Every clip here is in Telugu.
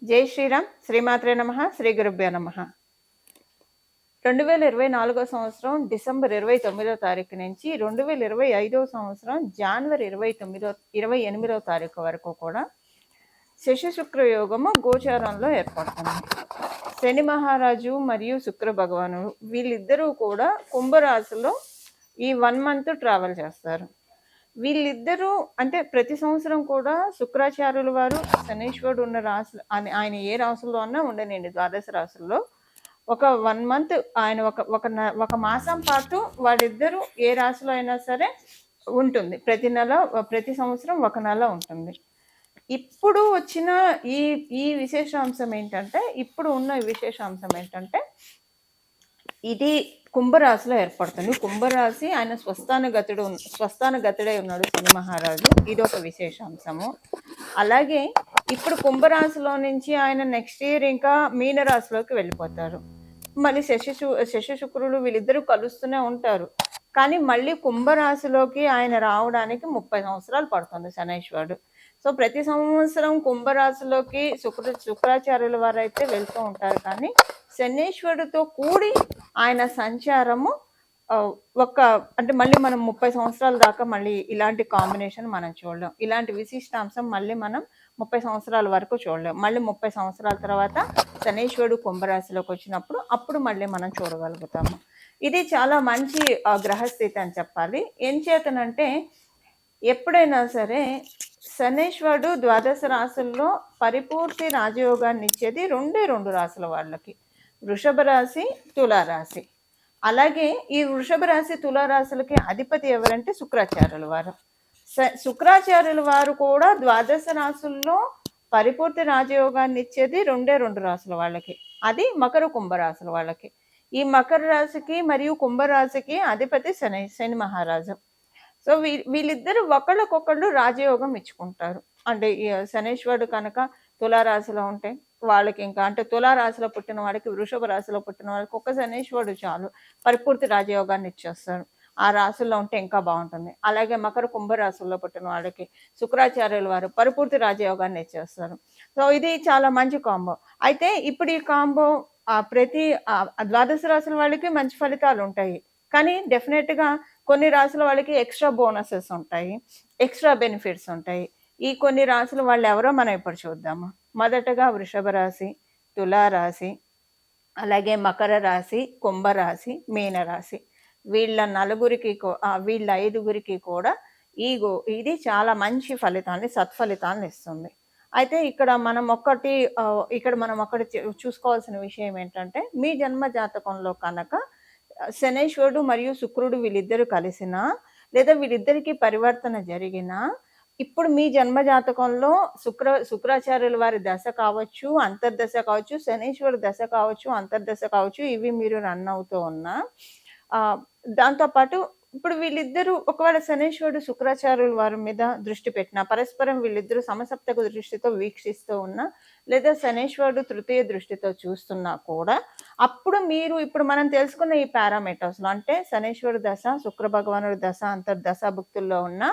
జై శ్రీరామ్. శ్రీమాత్రే నమః. శ్రీ గురుభ్యో నమః. 2024 సంవత్సరం డిసెంబర్ 29వ తారీఖు నుంచి 2025 సంవత్సరం జనవరి 28వ తారీఖు వరకు కూడా శశి శుక్ర యోగము గోచారంలో ఏర్పడుతుంది. శని మహారాజు మరియు శుక్ర భగవానుడు వీళ్ళిద్దరూ కూడా కుంభరాశిలో ఈ 1 మంత్ ట్రావెల్ చేస్తారు. వీళ్ళిద్దరూ అంటే ప్రతి సంవత్సరం కూడా శుక్రాచార్యుల వారు శనీశ్వరుడు ఉన్న రాశులు ఆయన ఏ రాశుల్లో అన్నా ఉండనండి, ద్వాదశ రాశుల్లో ఒక 1 మంత్ ఆయన ఒక మాసం పాటు వాళ్ళిద్దరూ ఏ రాశిలో అయినా సరే ఉంటుంది. ప్రతి సంవత్సరం ఒక నెల ఉంటుంది. ఇప్పుడు వచ్చిన ఈ విశేషాంశం ఏంటంటే ఇది కుంభరాశిలో ఏర్పడుతుంది. కుంభరాశి ఆయన స్వస్థానగతుడై ఉన్నాడు శని మహారాజు. ఇది ఒక విశేషాంశము. అలాగే ఇప్పుడు కుంభరాశిలో నుంచి ఆయన నెక్స్ట్ ఇయర్ ఇంకా మీనరాశిలోకి వెళ్ళిపోతారు. మళ్ళీ శశి శుక్రులు వీళ్ళిద్దరూ కలుస్తూనే ఉంటారు. కానీ మళ్ళీ కుంభరాశిలోకి ఆయన రావడానికి 30 సంవత్సరాలు పడుతుంది శనైశ్వరుడు. సో ప్రతి సంవత్సరం కుంభరాశిలోకి శుక్రాచార్యుల వారు అయితే వెళ్తూ ఉంటారు. కానీ శనీశ్వరుడితో కూడి ఆయన సంచారము అంటే మళ్ళీ మనం 30 సంవత్సరాల దాకా మళ్ళీ ఇలాంటి కాంబినేషన్ మనం చూడలేం. ఇలాంటి విశిష్టాంశం మళ్ళీ మనం 30 సంవత్సరాల వరకు చూడలేం. మళ్ళీ 30 సంవత్సరాల తర్వాత శనీశ్వరుడు కుంభరాశిలోకి వచ్చినప్పుడు అప్పుడు మళ్ళీ మనం చూడగలుగుతాము. ఇది చాలా మంచి గ్రహస్థితి అని చెప్పాలి. ఏం చేతనంటే ఎప్పుడైనా సరే శనీశ్వరుడు ద్వాదశ రాశుల్లో పరిపూర్తి రాజయోగాన్ని ఇచ్చేది రెండు రాశుల వాళ్ళకి, వృషభ రాశి, తులారాశి. అలాగే ఈ వృషభ రాశి తులారాశులకి అధిపతి ఎవరంటే శుక్రాచార్యుల వారు. శుక్రాచార్యుల వారు కూడా ద్వాదశ రాశుల్లో పరిపూర్తి రాజయోగాన్ని ఇచ్చేది రెండు రాశుల వాళ్ళకి, అది మకర కుంభరాశుల వాళ్ళకి. ఈ మకర రాశికి మరియు కుంభరాశికి అధిపతి శని మహారాజు. సో వీళ్ళిద్దరు ఒకళ్ళకొకళ్ళు రాజయోగం ఇచ్చుకుంటారు. అంటే శనీశ్వరుడు కనుక తులారాశిలో ఉంటే వాళ్ళకి ఇంకా అంటే తులారాశిలో పుట్టిన వాడికి, వృషభ రాశిలో పుట్టిన వాళ్ళకి ఒక్క శనీశ్వరుడు చాలు పరిపూర్తి రాజయోగాన్ని ఇచ్చేస్తారు. ఆ రాశుల్లో ఉంటే ఇంకా బాగుంటుంది. అలాగే మకర కుంభరాశుల్లో పుట్టిన వాళ్ళకి శుక్రాచార్యుల వారు పరిపూర్తి రాజయోగాన్ని ఇచ్చేస్తారు. సో ఇది చాలా మంచి కాంబో. అయితే ఇప్పుడు ఈ కాంబో ప్రతి ద్వాదశ రాశుల వాళ్ళకి మంచి ఫలితాలు ఉంటాయి. కానీ డెఫినెట్గా కొన్ని రాశుల వాళ్ళకి ఎక్స్ట్రా బోనసెస్ ఉంటాయి, ఎక్స్ట్రా బెనిఫిట్స్ ఉంటాయి. ఈ కొన్ని రాశుల వాళ్ళు ఎవరో మనం ఇప్పుడు చూద్దాము. మొదటగా వృషభ రాశి, తులారాశి, అలాగే మకర రాశి, కుంభరాశి, మీనరాశి. వీళ్ళ 5గురికి కూడా ఇది చాలా మంచి ఫలితాన్ని, సత్ఫలితాన్ని ఇస్తుంది. అయితే ఇక్కడ మనం ఒక్కటి చూసుకోవాల్సిన విషయం ఏంటంటే, మీ జన్మ జాతకంలో కనుక శనీశ్వరుడు మరియు శుక్రుడు వీళ్ళిద్దరు కలిసినా లేదా వీళ్ళిద్దరికి పరివర్తన జరిగినా, ఇప్పుడు మీ జన్మ జాతకంలో శుక్రాచార్యుల వారి దశ కావచ్చు, అంతర్దశ కావచ్చు, శనీశ్వరుడు దశ కావచ్చు, అంతర్దశ కావచ్చు, ఇవి మీరు రన్ అవుతూ ఉన్నా, దాంతోపాటు ఇప్పుడు వీళ్ళిద్దరూ ఒకవేళ శనీశ్వరుడు శుక్రాచార్యుల వారి మీద దృష్టి పెట్టినా, పరస్పరం వీళ్ళిద్దరూ సమసప్తక దృష్టితో వీక్షిస్తూ ఉన్నా, లేదా శనీశ్వరుడు తృతీయ దృష్టితో చూస్తున్నా కూడా అప్పుడు ఇప్పుడు మనం తెలుసుకున్న ఈ పారామీటర్స్లో అంటే శనీశ్వరుడు దశ, శుక్ర భగవానుడి దశ అంతర్దశ భుక్తుల్లో ఉన్నా,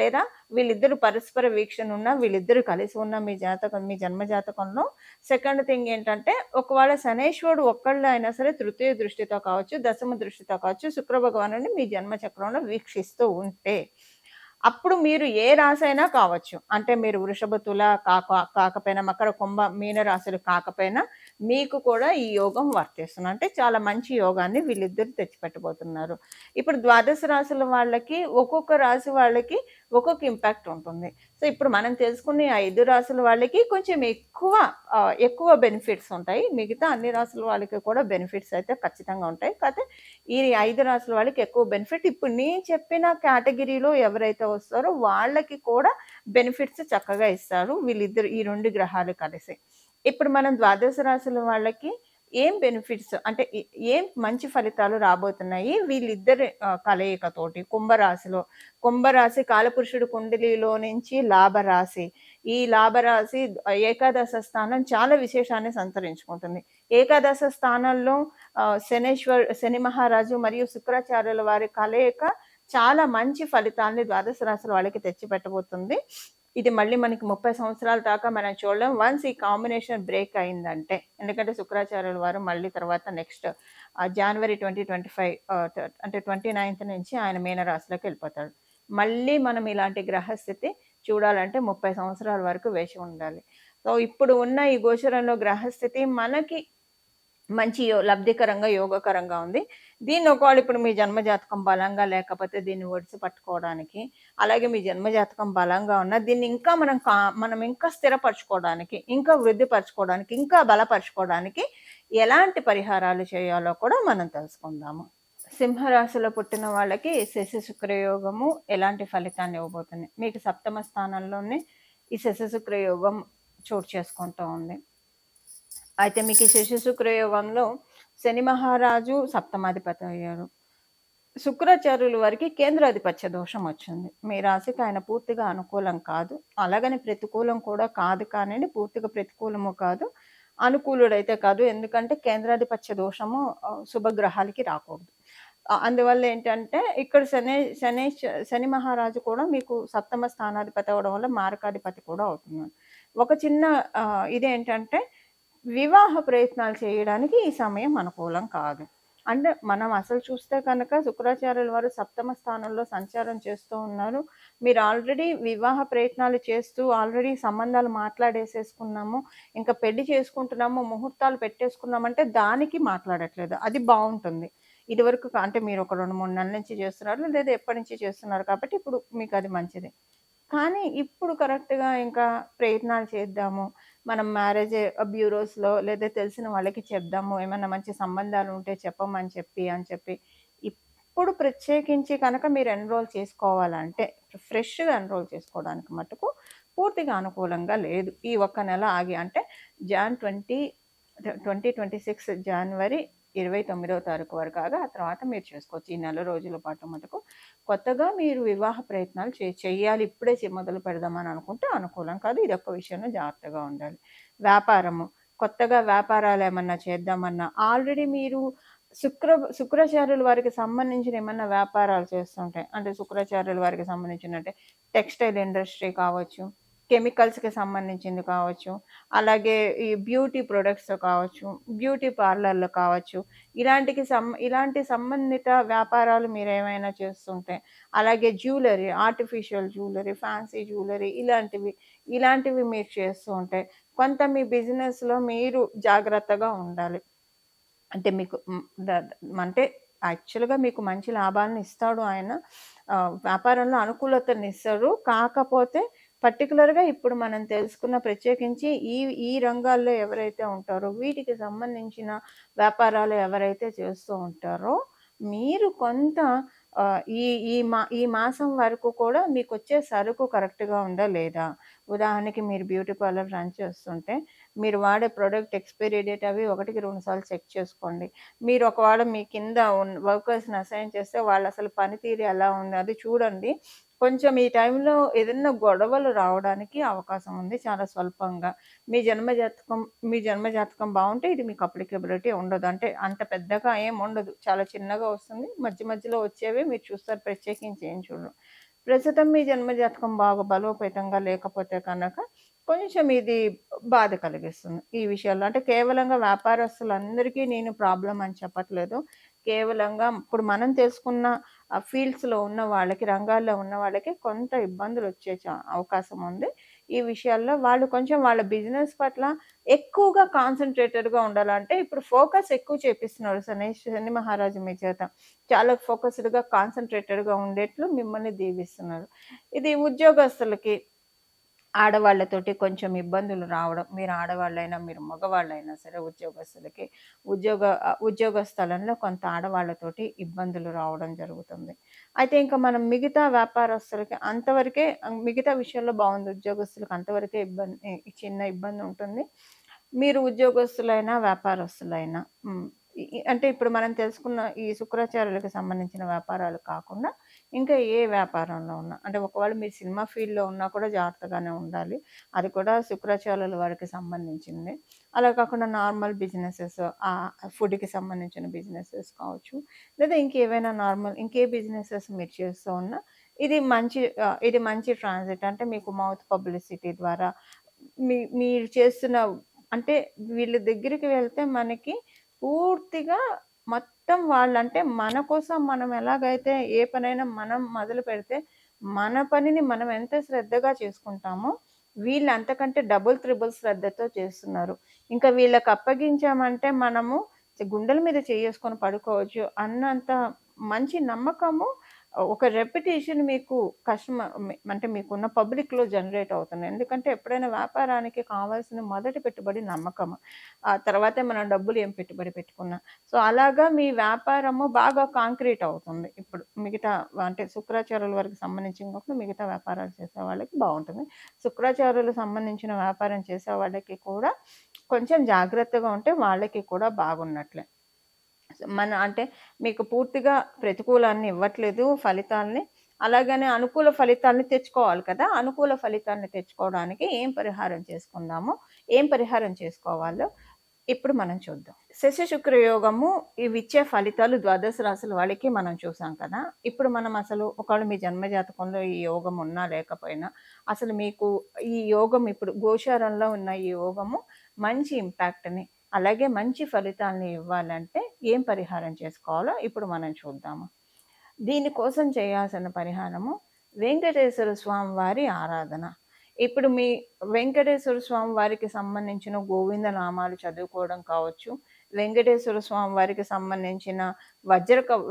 లేదా వీళ్ళిద్దరు పరస్పర వీక్షణ ఉన్నా, వీళ్ళిద్దరూ కలిసి ఉన్న మీ జన్మ జాతకంలో సెకండ్ థింగ్ ఏంటంటే, ఒకవేళ శనీశ్వరుడు ఒక్కళ్ళు అయినా సరే తృతీయ దృష్టితో కావచ్చు, దశమ దృష్టితో కావచ్చు శుక్ర భగవానుడిని మీ జన్మ చక్రంలో వీక్షిస్తూ ఉంటే, అప్పుడు మీరు ఏ రాశి అయినా కావచ్చు, అంటే మీరు వృషభ, తుల కాకపోయినా, మకర, కుంభ, మీన రాశులు కాకపోయినా మీకు కూడా ఈ యోగం వర్తిస్తుంది. అంటే చాలా మంచి యోగాన్ని వీళ్ళిద్దరు తెచ్చిపెట్టబోతున్నారు. ఇప్పుడు ద్వాదశ రాశుల వాళ్ళకి ఒక్కొక్క రాశి వాళ్ళకి ఒక్కొక్క ఇంపాక్ట్ ఉంటుంది. సో ఇప్పుడు మనం తెలుసుకునే 5 రాశుల వాళ్ళకి కొంచెం ఎక్కువ బెనిఫిట్స్ ఉంటాయి. మిగతా అన్ని రాశుల వాళ్ళకి కూడా బెనిఫిట్స్ అయితే ఖచ్చితంగా ఉంటాయి. కాకపోతే ఈ 5 రాశుల వాళ్ళకి ఎక్కువ బెనిఫిట్. ఇప్పుడు నేను చెప్పిన కేటగిరీలో ఎవరైతే వస్తారో వాళ్ళకి కూడా బెనిఫిట్స్ చక్కగా ఇస్తారు వీళ్ళిద్దరు, ఈ 2 గ్రహాలు కలిసి. ఇప్పుడు మనం ద్వాదశ రాశుల వాళ్ళకి ఏం బెనిఫిట్స్ అంటే ఏం మంచి ఫలితాలు రాబోతున్నాయి వీళ్ళిద్దరి కలయికతోటి. కుంభరాశి కాలపురుషుడు కుండలిలో నుంచి లాభరాశి. ఈ లాభరాశి ఏకాదశ స్థానం చాలా విశేషాన్ని సంతరించుకుంటుంది. ఏకాదశ స్థానంలో శని మహారాజు మరియు శుక్రాచార్యుల వారి కలయిక చాలా మంచి ఫలితాన్ని ద్వాదశ రాశుల వాళ్ళకి తెచ్చిపెట్టబోతుంది. ఇది మళ్ళీ మనకి 30 సంవత్సరాల దాకా మనం చూడలేం. వన్స్ ఈ కాంబినేషన్ బ్రేక్ అయిందంటే. ఎందుకంటే శుక్రాచార్యుల వారు మళ్ళీ తర్వాత నెక్స్ట్ జనవరి 2025 అంటే 29థ్ నుంచి ఆయన మీనరాశిలోకి వెళ్ళిపోతాడు. మళ్ళీ మనం ఇలాంటి గ్రహస్థితి చూడాలంటే 30 సంవత్సరాల వరకు వేచి ఉండాలి. సో, ఇప్పుడు ఉన్న ఈ గోచరంలో గ్రహస్థితి మనకి మంచి లబ్ధికరంగా, యోగకరంగా ఉంది. దీన్ని ఒకవేళ ఇప్పుడు మీ జన్మజాతకం బలంగా లేకపోతే దీన్ని ఒడిసి పట్టుకోవడానికి, అలాగే మీ జన్మజాతకం బలంగా ఉన్నా దీన్ని ఇంకా మనం ఇంకా స్థిరపరచుకోవడానికి, ఇంకా వృద్ధిపరచుకోవడానికి, ఇంకా బలపరచుకోవడానికి ఎలాంటి పరిహారాలు చేయాలో కూడా మనం తెలుసుకుందాము. సింహరాశిలో పుట్టిన వాళ్ళకి శశి శుక్రయోగము ఎలాంటి ఫలితాన్ని ఇవ్వబోతుంది? మీకు సప్తమ స్థానంలోనే ఈ శశి శుక్రయోగం చోటు చేసుకుంటూ ఉంది. అయితే మీకు ఈ శశి శుక్రయోగంలో శని మహారాజు సప్తమాధిపతి అయ్యారు. శుక్రాచార్యుల వారికి కేంద్రాధిపత్య దోషం వచ్చింది. మీ రాశికి ఆయన పూర్తిగా అనుకూలం కాదు, అలాగని ప్రతికూలం కూడా కాదు, కానీ పూర్తిగా ప్రతికూలము కాదు, అనుకూలుడైతే కాదు. ఎందుకంటే కేంద్రాధిపత్య దోషము శుభగ్రహాలకి రాకూడదు. అందువల్ల ఏంటంటే ఇక్కడ శని మహారాజు కూడా మీకు సప్తమ స్థానాధిపతి అవడం వల్ల మారకాధిపతి కూడా అవుతున్నాడు. ఒక చిన్న ఇదేంటంటే వివాహ ప్రయత్నాలు చేయడానికి ఈ సమయం అనుకూలం కాదు. అంటే మనం అసలు చూస్తే కనుక శుక్రాచార్యుల వారు సప్తమ స్థానంలో సంచారం చేస్తూ ఉన్నారు. మీరు ఆల్రెడీ వివాహ ప్రయత్నాలు చేస్తూ ఆల్రెడీ సంబంధాలు మాట్లాడేసేసుకున్నాము, ఇంకా పెళ్లి చేసుకుంటున్నాము, ముహూర్తాలు పెట్టేసుకున్నామంటే దానికి మాట్లాడట్లేదు. అది బాగుంటుంది. ఇదివరకు అంటే మీరు ఒక 2-3 నెలల నుంచి చేస్తున్నారు, లేదా ఎప్పటి నుంచి చేస్తున్నారు కాబట్టి ఇప్పుడు మీకు అది మంచిది. కానీ ఇప్పుడు కరెక్ట్‌గా ఇంకా ప్రయత్నాలు చేద్దాము. మనం మ్యారేజ్ బ్యూరోస్‌లో లేదా తెలిసిన వాళ్ళకి చెప్దాము. ఏమన్నా మంచి సంబంధాలు ఉంటే చెప్పమని చెప్పి ఇప్పుడు ప్రత్యేకించి కనుక మీరు ఎన్రోల్ చేసుకోవాలంటే ఫ్రెష్‌గా ఎన్రోల్ చేసుకోవడానికి మటుకు పూర్తిగా అనుకూలంగా లేదు. ఈ ఒక్క నెల ఆగి అంటే 2026 జనవరి 29వ తారీఖు వరకు ఆగి ఆ తర్వాత మీరు చేసుకోవచ్చు. ఈ నెల రోజుల పాటు మటుకు కొత్తగా మీరు వివాహ ప్రయత్నాలు చెయ్యాలి, ఇప్పుడే మొదలు పెడదామని అనుకుంటే అనుకూలం కాదు. ఇది ఒక్క విషయంలో జాగ్రత్తగా ఉండాలి. వ్యాపారము, కొత్తగా వ్యాపారాలు ఏమన్నా చేద్దామన్నా ఆల్రెడీ మీరు శుక్రాచార్యుల వారికి సంబంధించిన ఏమన్నా వ్యాపారాలు చేస్తుంటే, అంటే శుక్రాచార్యుల వారికి సంబంధించిన అంటే టెక్స్టైల్ ఇండస్ట్రీ కావచ్చు, కెమికల్స్‌కి సంబంధించింది కావచ్చు, అలాగే ఈ బ్యూటీ ప్రొడక్ట్స్ కావచ్చు, బ్యూటీ పార్లర్‌లు కావచ్చు, ఇలాంటి సంబంధిత వ్యాపారాలు మీరేమైనా చేస్తుంటే, అలాగే jewellery, artificial jewellery, fancy jewellery ఇలాంటివి మీరు చేస్తూ ఉంటే కొంత మీ బిజినెస్‌లో మీరు జాగ్రత్తగా ఉండాలి. అంటే మీకు అంటే యాక్చువల్‌గా మీకు మంచి లాభాలను ఇస్తాడు ఆయన. వ్యాపారంలో అనుకూలతనిస్తాడు. కాకపోతే పర్టిక్యులర్‌గా ఇప్పుడు మనం తెలుసుకున్న ప్రత్యేకించి ఈ రంగాల్లో ఎవరైతే ఉంటారో వీటికి సంబంధించిన వ్యాపారాలు ఎవరైతే చేస్తూ ఉంటారో మీరు కొంత ఈ మాసం వరకు కూడా మీకొచ్చే సరుకు కరెక్ట్‌గా ఉందా లేదా? ఉదాహరణకి మీరు బ్యూటీ పార్లర్ రన్ చేస్తుంటే మీరు వాడే ప్రొడక్ట్ ఎక్స్‌పైరీ డేట్ అవి 1కి 2 సార్లు చెక్ చేసుకోండి. మీరు ఒకవేళ మీ కింద వర్కర్స్‌ని అసైన్ చేస్తే వాళ్ళసలు పనితీరు ఎలా ఉంది అది చూడండి. కొంచెం ఈ టైంలో ఏదన్నా గొడవలు రావడానికి అవకాశం ఉంది చాలా స్వల్పంగా. మీ జన్మజాతకం బావుంటే ఇది మీకు అప్లికేబిలిటీ ఉండదు. అంటే అంత పెద్దగా ఏముండదు. చాలా చిన్నగా వస్తుంది. మధ్యలో వచ్చేవి మీరు చూస్తారు, ప్రత్యేకించి ఏం చూడరు. ప్రస్తుతం మీ జన్మజాతకం బాగా బలోపేతంగా లేకపోతే కనుక కొంచెం ఇది బాధ కలిగిస్తుంది ఈ విషయాల్లో. అంటే కేవలంగా వ్యాపారస్తులందరికీ నేను ప్రాబ్లమ్ అని చెప్పట్లేదు. కేవలంగా ఇప్పుడు మనం తెలుసుకున్న ఫీల్డ్స్‌లో ఉన్న వాళ్ళకి, రంగాల్లో ఉన్న వాళ్ళకి కొంత ఇబ్బందులొచ్చే అవకాశం ఉంది. ఈ విషయాల్లో వాళ్ళు కొంచెం వాళ్ళ బిజినెస్ పట్ల ఎక్కువగా కాన్సంట్రేటెడ్‌గా ఉండాలంటే ఇప్పుడు ఫోకస్ ఎక్కువ చేపిస్తున్నాడు శని మహారాజు మీ చేత. చాలా ఫోకస్డ్‌గా, కాన్సంట్రేటెడ్‌గా ఉండేట్లు మిమ్మల్ని దీవిస్తున్నారు. ఇది ఉద్యోగస్తులకి, ఆడవాళ్ళతోటి కొంచెం ఇబ్బందులు రావడం. మీరు ఆడవాళ్ళైనా, మీరు మగవాళ్ళైనా సరే ఉద్యోగస్తులకి ఉద్యోగ స్థలంలో కొంత ఆడవాళ్ళతోటి ఇబ్బందులు రావడం జరుగుతుంది. అయితే ఇంకా మనం మిగతా వ్యాపారస్తులకి అంతవరకే, మిగతా విషయాల్లో బాగుంది. ఉద్యోగస్తులకు అంతవరకే చిన్న ఇబ్బంది ఉంటుంది. మీరు ఉద్యోగస్తులైనా, వ్యాపారస్తులైనా అంటే ఇప్పుడు మనం తెలుసుకున్న ఈ శుక్రాచార్యులకు సంబంధించిన వ్యాపారాలు కాకుండా ఇంకా ఏ వ్యాపారంలో ఉన్నా, అంటే ఒకవేళ మీరు సినిమా ఫీల్డ్‌లో ఉన్నా కూడా జాగ్రత్తగానే ఉండాలి. అది కూడా శుక్రాచార్యుల వారికి సంబంధించింది. అలా కాకుండా నార్మల్ బిజినెసెస్, ఫుడ్‌కి సంబంధించిన బిజినెసెస్ కావచ్చు, లేదా ఇంకేవైనా ఇంకే బిజినెసెస్ మీరు చేస్తూ ఉన్నా ఇది మంచి ట్రాన్సిట్. అంటే మీకు మౌత్ పబ్లిసిటీ ద్వారా మీరు చేస్తున్న అంటే వీళ్ళ దగ్గరికి వెళ్తే మనకి పూర్తిగా మొత్తం వాళ్ళంటే మన కోసం మనం ఎలాగైతే ఏ పనైనా మనం మొదలుపెడితే, మన పనిని మనం ఎంత శ్రద్ధగా చేసుకుంటామో, వీళ్ళు అంతకంటే డబుల్, త్రిబుల్ శ్రద్ధతో చేస్తున్నారు. ఇంకా వీళ్ళకప్పగించామంటే మనము గుండెల మీద చెయ్యేసుకొని పడుకోవచ్చు అన్నంత మంచి నమ్మకము, ఒక రెప్యుటేషన్ మీకు అంటే మీకున్న పబ్లిక్‌లో జనరేట్ అవుతుంది. ఎందుకంటే ఎప్పుడైనా వ్యాపారానికి కావాల్సిన మొదటి పెట్టుబడి నమ్మకము. ఆ తర్వాతే మనం డబ్బులు ఏం పెట్టుబడి పెట్టుకున్నా. సో, అలాగా మీ వ్యాపారము బాగా కాంక్రీట్ అవుతుంది. ఇప్పుడు మిగతా అంటే శుక్రాచార్యుల వరకు సంబంధించి కాకుండా మిగతా వ్యాపారాలు చేసే వాళ్ళకి బావుంటుంది. శుక్రాచార్యులకు సంబంధించిన వ్యాపారం చేసే వాళ్ళకి కూడా కొంచెం జాగ్రత్తగా ఉంటే వాళ్ళకి కూడా బాగున్నట్లే. అంటే మీకు పూర్తిగా ప్రతికూలాన్ని ఇవ్వట్లేదు ఫలితాల్ని. అలాగని అనుకూల ఫలితాల్ని తెచ్చుకోవాలి కదా! అనుకూల ఫలితాన్ని తెచ్చుకోవడానికి ఏం పరిహారం చేసుకోవాలో ఇప్పుడు మనం చూద్దాం. శశి శుక్ర యోగము ఇవిచ్చే ఫలితాలు ద్వాదశ రాశుల వాళ్ళకి మనం చూసాం కదా! ఇప్పుడు మనం అసలు ఒకవేళ మీ జన్మ జాతకంలో ఈ యోగం ఉన్నా లేకపోయినా, అసలు మీకు ఈ యోగం ఇప్పుడు గోచారంలో ఉన్న ఈ యోగము మంచి ఇంపాక్ట్‌ని, అలాగే మంచి ఫలితాల్ని ఇవ్వాలంటే ఏం పరిహారం చేసుకోవాలో ఇప్పుడు మనం చూద్దాము. దీనికోసం చేయాల్సిన పరిహారము వెంకటేశ్వర స్వామి వారి ఆరాధన. ఇప్పుడు మీ వెంకటేశ్వర స్వామి వారికి సంబంధించిన గోవింద నామాలు చదువుకోవడం కావచ్చు, వెంకటేశ్వర స్వామి వారికి సంబంధించిన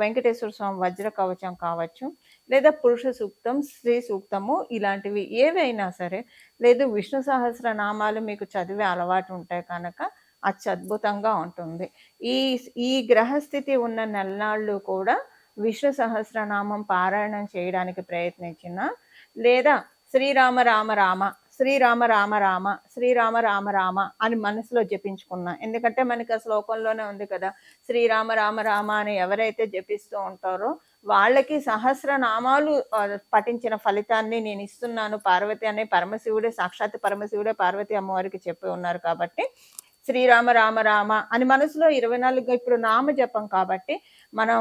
వెంకటేశ్వర స్వామి వజ్ర కవచం కావచ్చు, లేదా పురుష సూక్తం, స్త్రీ సూక్తము ఇలాంటివి ఏవైనా సరే, లేదు విష్ణు సహస్ర నామాలు మీకు చదివే అలవాటు ఉంటే కనుక అత్యద్భుతంగా ఉంటుంది. ఈ ఈ గ్రహస్థితి ఉన్న నెలనాళ్ళు కూడా విష్ణు సహస్రనామం పారాయణం చేయడానికి ప్రయత్నించిన, లేదా శ్రీరామ రామ రామ, శ్రీరామ రామ రామ, శ్రీరామ రామ రామ అని మనసులో జపించుకున్నా. ఎందుకంటే మనకి ఆ శ్లోకంలోనే ఉంది కదా, శ్రీరామ రామ రామ అని ఎవరైతే జపిస్తూ ఉంటారో వాళ్ళకి సహస్రనామాలు పఠించిన ఫలితాన్ని నేను ఇస్తున్నాను పార్వతి అనే పరమశివుడే, సాక్షాత్ పరమశివుడే పార్వతి అమ్మవారికి చెప్పి ఉన్నారు కాబట్టి శ్రీరామ రామ రామ అని మనసులో 24 ఇప్పుడు నామ జపం కాబట్టి మనం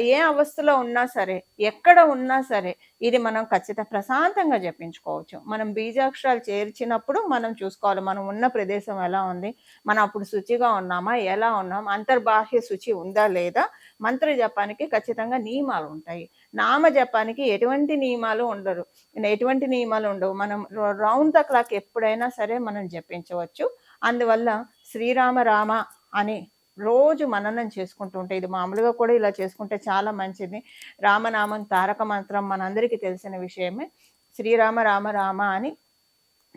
ఏ అవస్థలో ఉన్నా సరే, ఎక్కడ ఉన్నా సరే ఇది మనం ప్రశాంతంగా జపించుకోవచ్చు. మనం బీజాక్షరాలు చేర్చినప్పుడు మనం చూసుకోవాలి మనం ఉన్న ప్రదేశం ఎలా ఉంది, మనం అప్పుడు శుచిగా ఉన్నామా, ఎలా ఉన్నాం, అంతర్బాహ్య శుచి ఉందా లేదా. మంత్ర జపానికి ఖచ్చితంగా నియమాలు ఉంటాయి. నామ జపానికి ఎటువంటి నియమాలు ఉండవు. మనం రౌండ్ ద క్లాక్ ఎప్పుడైనా సరే మనం జపించవచ్చు. అందువల్ల శ్రీరామ రామ అని రోజు మననం చేసుకుంటూ ఉంటే, ఇది మామూలుగా కూడా ఇలా చేసుకుంటే చాలా మంచిది. రామనామం తారక మంత్రం మనందరికీ తెలిసిన విషయమే. శ్రీరామ రామ రామ అని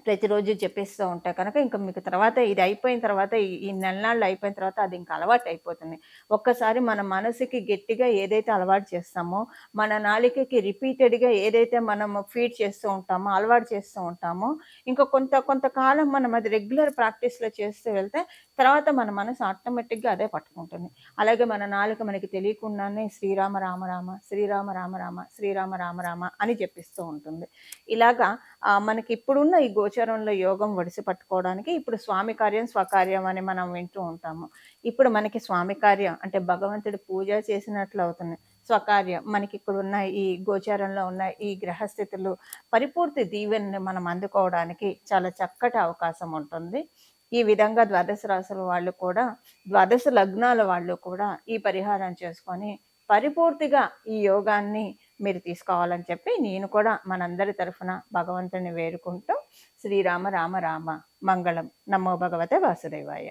ప్రతిరోజు జపిస్తూ ఉంటే కనుక ఇంకా మీకు తర్వాత ఇది అయిపోయిన తర్వాత ఈ నెలనాళ్ళు అయిపోయిన తర్వాత అది ఇంకా అలవాటు అయిపోతుంది. ఒక్కసారి మన మనసుకి గట్టిగా ఏదైతే అలవాటు చేస్తామో, మన నాలికకి రిపీటెడ్గా ఏదైతే మనం ఫీడ్ చేస్తూ ఉంటామో, అలవాటు చేస్తూ ఉంటామో, ఇంకా కొంతకాలం మనం అది రెగ్యులర్ ప్రాక్టీస్లో చేస్తూ వెళ్తే తర్వాత మన మనసు ఆటోమేటిక్గా అదే పట్టుకుంటుంది. అలాగే మన నాలుక మనకి తెలియకుండానే శ్రీరామ రామ రామ, శ్రీరామ రామ రామ, శ్రీరామ రామ రామ అని జపిస్తూ ఉంటుంది. ఇలాగా మనకి ఇప్పుడున్న ఈ గోచరంలో యోగం ఒడిసి పట్టుకోవడానికి ఇప్పుడు స్వామి కార్యం స్వకార్యం అని మనం వింటూ ఉంటాము. ఇప్పుడు మనకి స్వామి కార్యం అంటే భగవంతుడి పూజ చేసినట్లు అవుతుంది. స్వకార్యం మనకి ఇక్కడ ఉన్న ఈ గోచారంలో ఉన్న ఈ గ్రహస్థితులు పరిపూర్తి దీవెనని మనం అందుకోవడానికి చాలా చక్కటి అవకాశం ఉంటుంది. ఈ విధంగా ద్వాదశ రాశుల వాళ్ళు కూడా, ద్వాదశ లగ్నాల వాళ్ళు కూడా ఈ పరిహారం చేసుకొని పరిపూర్తిగా ఈ యోగాన్ని మీరు తీసుకోవాలని చెప్పి నేను కూడా మనందరి తరఫున భగవంతుని వేడుకుంటూ శ్రీరామ రామ రామ మంగళం. నమో భగవతే వాసుదేవాయ.